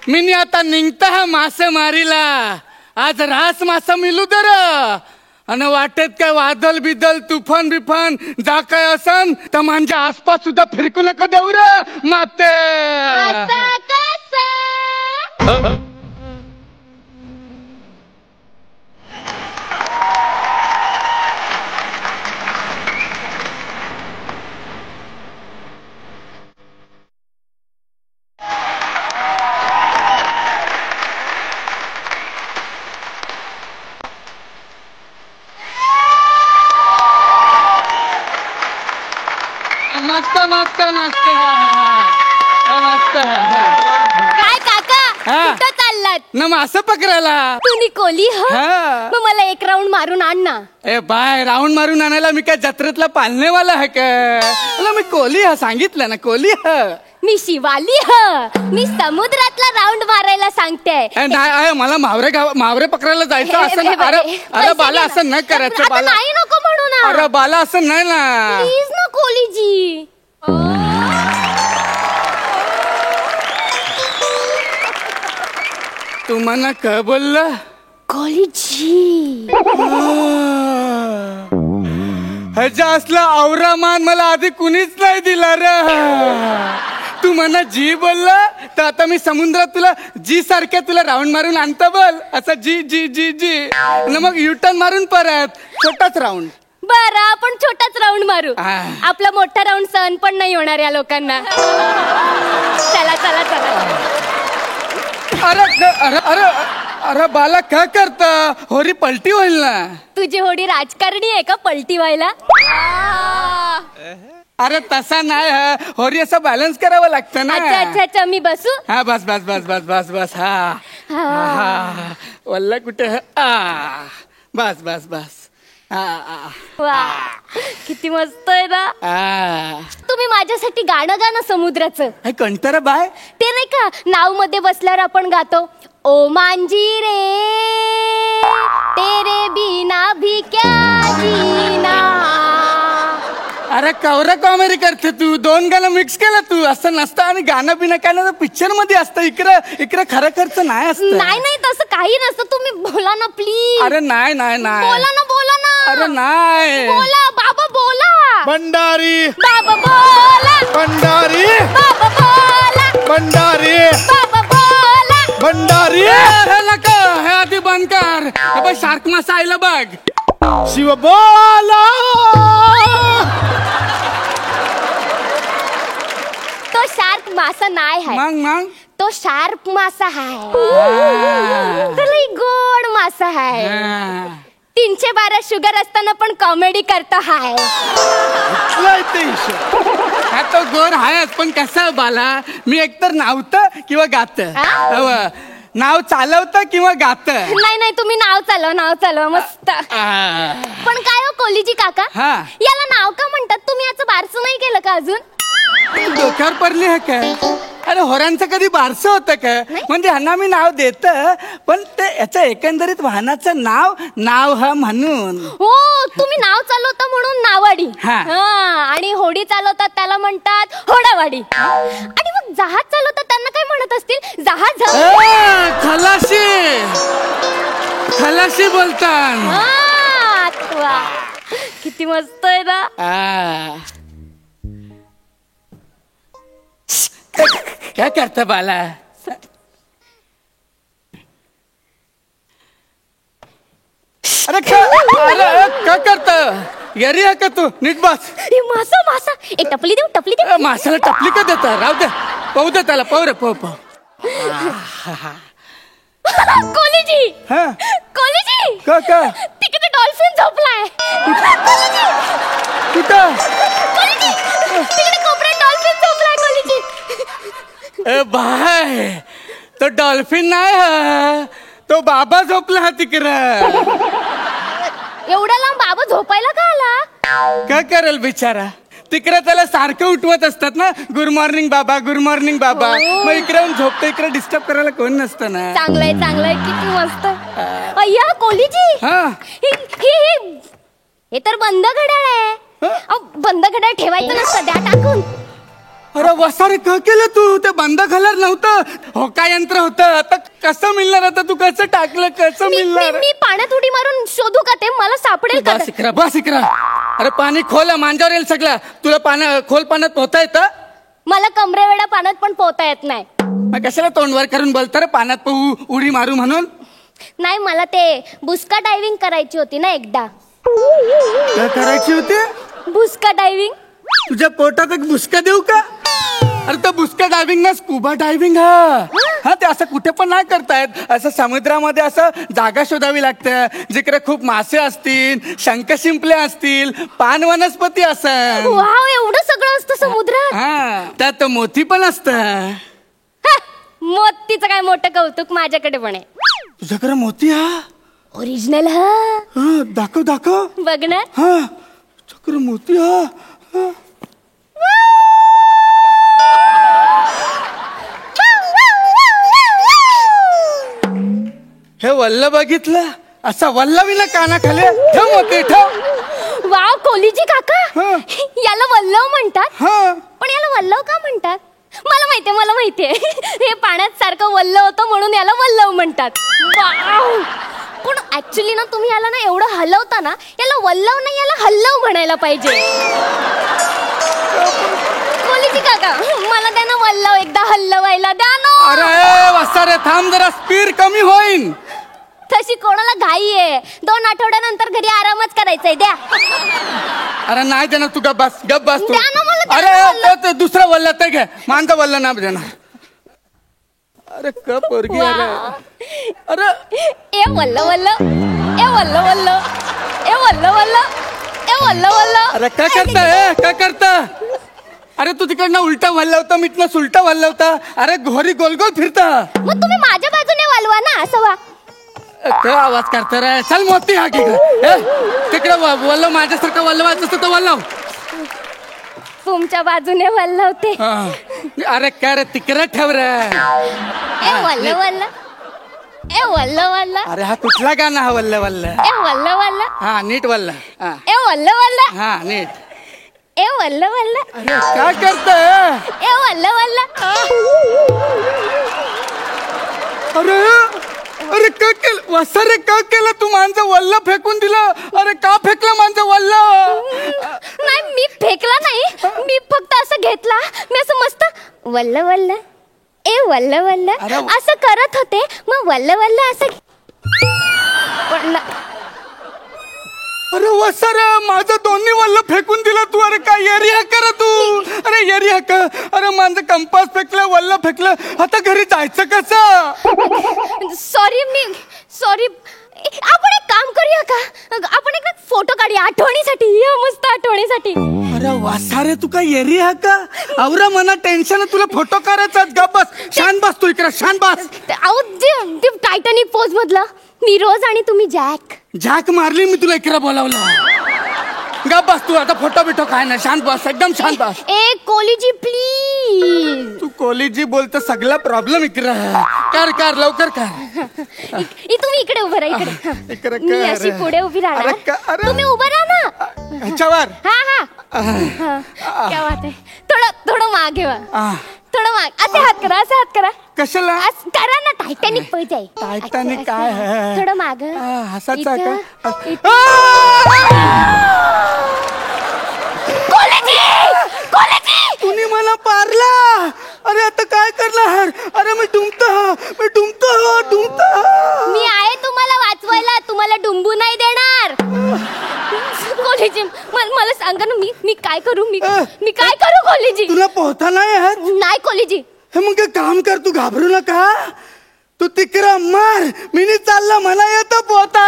मी आता निघता हा मासे मारीला. आज रास मासा मिलू दर आणि वाटेत काय वादल बिदल तुफान बिफान जा काय असन तर माझ्या आसपास सुद्धा फिरकू नका देऊ र माते. मस्त मस्त मस्त मस्त. काय काका कुठं चाललात? ना मासे पकडायला. तुम्ही कोली मग मला एक राऊंड मारून आण ना. ए बाय राऊंड मारून आणायला मी काय जत्रेतला पालनेवाला आहे का? मी कोली सांगितलं ना कोली मी शिवाली मी समुद्रातला राऊंड मारायला सांगते. नाही मला मावरे पकडायला जायचं असं ना. अरे बाला असं नाही करायचं. बाला नाही नको म्हणू ना. अरे बाला असं नाही ना प्लीज ना कोलीजी. तू मना काय बोलला? कोलीजी ह्याच्या असला औरामान मला आधी कुणीच नाही दिला रे. तू म्हणा जी बोलला तर आता मी समुद्रात तुला जी सारख्या तुला राऊंड मारून आणता बोल. असं जी जी जी जी मग युटर्न मारून परत छोटाच राऊंड. बरं आपण छोटाच राऊंड मारू. आपला मोठा राऊंड सहन पण नाही होणार या लोकांना. चला चला चला. अरे अरे अरे अरे बाला काय करता? होरी पलटी होईल ना. तुझी होडी राजकारणी आहे का पलटी व्हायला? अरे तसा नाही होरी असं बॅलन्स करावं लागतं ना. अच्छा अच्छा अच्छा मी बसू? हा बस बस बस बस बस बस. हा वल्ला कुठे बस बस बस. वा किती मस्त आहे ना. तुम्ही माझ्यासाठी गाणं गाणं समुद्राचं. कंटाळा बाय ते नाही का नाव मध्ये बसल्यावर आपण गातो ओ मांजी रे तेरे बिना भी क्या जीना. अरे कवरा कॉमेडी करते तू. दोन गाणं मिक्स केलं तू. असं नसतं. आणि गाणं बिना काय ना पिक्चर मध्ये असतं. इकडे खरं खर्च नाही असतं. नाही नाही तसं काही नसतं. तुम्ही बोला ना प्लीज. अरे नाही नाही नाही बोला ना बोला ना. अरे नाही बोला बाबा बोला. भंडारी बाबा बोला. भंडारी बाबा बोला. भंडारी बाबा बोला. भंडारी. हे नका हे आधी बंद कर. बाई शार्क मासा आयला बघ. शिव बोला. तो शार्क मासा नाही आहे. मग तो शार्प मासा आहे. लई गोड मासा आहे. 312 शुगर असताना पण कॉमेडी करतो हाय. तो गोर आहेच पण कसं बाला मी एकतर नावतं किंवा गात. नाव चालवतं किंवा गात. नाही नाही तुम्ही नाव चालवा मस्त. पण काय हो कोलीजी काका याला नाव का म्हणतात? तुम्ही याचं बारसं नाही केलं का अजून? डोक्यावर पडली आहे काय? अरे होरांचं कधी बारसं होतं का? म्हणजे ह्यांना मी नाव देत पण ते याचं एकंदरीत वाहनाचं नाव म्हणून. हो तुम्ही नाव चालवता म्हणून नावाडी. आणि होडी चालवतात त्याला म्हणतात होडावाडी. आणि मग जहाज चालवतात त्यांना काय म्हणत असतील? जहाज. खलाशी बोलतात. किती मस्त आहे ना. काय करता बाला? अरे काय करता? येरी आहे का तू? नीट बस. मासा एक टपली देऊ. मासाला टपली का देता? राहू दे पाहू दे त्याला. पाहू रे पाहू. कोलीजी कोलीजी का तिकडे डॉल्फिन झोपलाय. कुठं? तिकडे कोपऱ्यात डॉल्फिन झोपलाय कोलीजी. ए बाय तो डॉल्फिन नाही तो बाबा झोपला तिकडं. एवढा लांब बाबा झोपायला का आला? काय करेल बिचारा? तिकडे त्याला सारखं उठवत असतात ना गुड मॉर्निंग बाबा गुड मॉर्निंग बाबा. मग इकडे झोपतो. इकडे डिस्टर्ब करायला कोण नसतं ना. चांगलंय किती मस्त. अय्या कोलीजी हे तर बंद घड्याळ आहे. बंद घड्याळ ठेवायचं नसतं. द्या टाकून. अरे वसारे का केलं तू? ते बंद खाल्यावर नव्हतं, होका यंत्र होतं. आता कसं मिळणार? आता तू कसं टाकलं, कसं मिळणार? मी पाण्यात उडी मारून शोधू का ते? मला सापडेल का? बस इकरा, बस इकरा. अरे पाणी खोल, मांजावर येईल सगळं. तुला खोल पाण्यात पोहता येतं? मला कमरेवेडा पाण्यात पण पोहता येत नाही. मग कशाला तोंडवर करून बोलतं रे पाण्यात पोहू, उडी मारू म्हणून? नाही, मला ते बुसका डायव्हिंग करायची होती ना एकदा. काय करायची होती? बुसका डायव्हिंग. तुझ्या पोटात एक बुसका देऊ का? अरे तो बुसका डायव्हिंग ना स्कुबा डायव्हिंग. हा ते असं कुठे पण नाही करतायत. असं समुद्रामध्ये असं जागा शोधावी लागते जिकडे खूप मासे असतील, शंख शिंपले असतील, पान वनस्पती असेल. वाव, एवढं सगळं असतं समुद्रात. हा त्यात मोती पण असत. मोतीचं काय मोठं कौतुक, माझ्याकडे पण आहे. तुझ्याकडे मोती? हा ओरिजिनल. दाखव दाखव. बघणार? हा तुझ्याकडे मोती. हा हे वल्ल बघितलं? असा वल्लवीला कानाखाली ठेव मोती, ठेव. वाव, कोलीजी काका, याला वल्लव म्हणतात. हा पण याला वल्लव का म्हणतात? मला माहितीये हे पाण्यात सारखं वल्ल होतं म्हणून याला वल्लव म्हणतात. वाव, पण ऍक्च्युली ना तुम्ही याला ना एवढं हलवता ना, याला वल्लव नाही, याला हल्लव म्हणायला पाहिजे. कोलीजी काका, मला द्या ना वल्लव, एकदा हल्लवायला द्या ना. अरे वसारे थांब जरा, स्पीड कमी होईन. तशी कोणाला घाई आहे? 2 आठवड्यानंतर घरी आरामच करायचंय, द्या. अरे नाही देणार तू, गप बस, गप बस तू. द्या ना मला. अरे ते दुसरं वल्ल ते घे, माझं वल्ल नाही देणार. अरे कप पोरगी. अरे ए वल्ल वल्ल, ए वल्ल वल्ल, ए वल्ल वल्ल, ए वल्ल वल्ल. अरे काय करता, काय करता? अरे तू तिकडनं उलटा वल्लवता, मिटनं सुलटा वल्लवता. अरे घोरी गोल गोल फिरता. मग तुम्ही माझ्या बाजूने वालवा ना, असं वा. काय आवाज करता रे? चल मोती हा की तिकडे वल्लव, माझ्यासारखं वल्लवायचं असतं तर वल्लव. तुमच्या बाजूने वल्लवते. अरे काय रे, तिकडे ठेव रे. ए वल्ल वल्ल, ए वल्ल वल्ल. अरे हा कुठला गाणं? हा वल्ल वल्ल. ए वल्ल वल्ल. हा नीट वल्ल. ए वल्ल वल्ल. हा नीट. ए वल्ल वल्ल. अरे काय करताय? ए वल्ल वल्ल. अरे अरे का केलं वसारे, का केलं तू? माझं वल्ल फेकून दिलं. अरे का फेकलं माझं वल्ल? नाही, मी फेकला नाही, मी फक्त असं घेतला. मी असं मस्त वल्ल वल्ल, ए वल्ल वल्ल असं करत होते. मग वल्ल वल्ल असं वल्ल. अरे वसारे, माझं दोन्ही वल्ल फेकून दिलं तू. अरे काय येरी हक्क रे तू? अरे येरी हक्क. अरे माझं कंपास फेकलं, वल्ल फेकलं. आता घरी जायचं कसं? सॉरी. आपण एक काम करूया का? आपण एक फोटो काढूया आठवणीसाठी, मस्त आठवणीसाठी. अरे वासारे, तू काय येरी हा का? आवरा मना टेन्शन, तुला फोटो काढायचा. गप बस, शान बस तू इकडे, शान बस. अहो ते टायटॅनिक पोज मधला मी रोज आणि तुम्ही जॅक मारली मी तुला इकडे बोलावलं. गप बस तू, आता फोटो बिटो काय नाही, शांत बस, एकदम शांत बस. ए कोलीजी प्लीज. तू कोलीजी बोलत, सगळा प्रॉब्लेम इकडे. कर लवकर कर. तुम्ही इकडे उभं राहा, इकडे. मी अशी पुढे उभी राहणार, तुम्ही उभं राहा ना ह्याच्यावर. हा क्या बात आहे. थोडं मागे वा, थोडं माग. असे हात करा. कशाला करा ना, टायटॅनिक पोज आहे. टायटॅनिक काय आहे? थोडं माग. हसायचं का? तुम्ही मला पारला. अरे आता काय करणार? अरे मी डुंबतो. मी आहे तुम्हाला वाचवायला, तुम्हाला डुंबू नाही देणार. कोलीजी मला सांगा ना, मी काय करू? मी काय करू कोलीजी? तुला पोहता नाही येत? नाही कोलीजी. हे मग काम कर, तू घाबरू नका. तू तिकडं मार, मी चालला, मला येतं पोहता.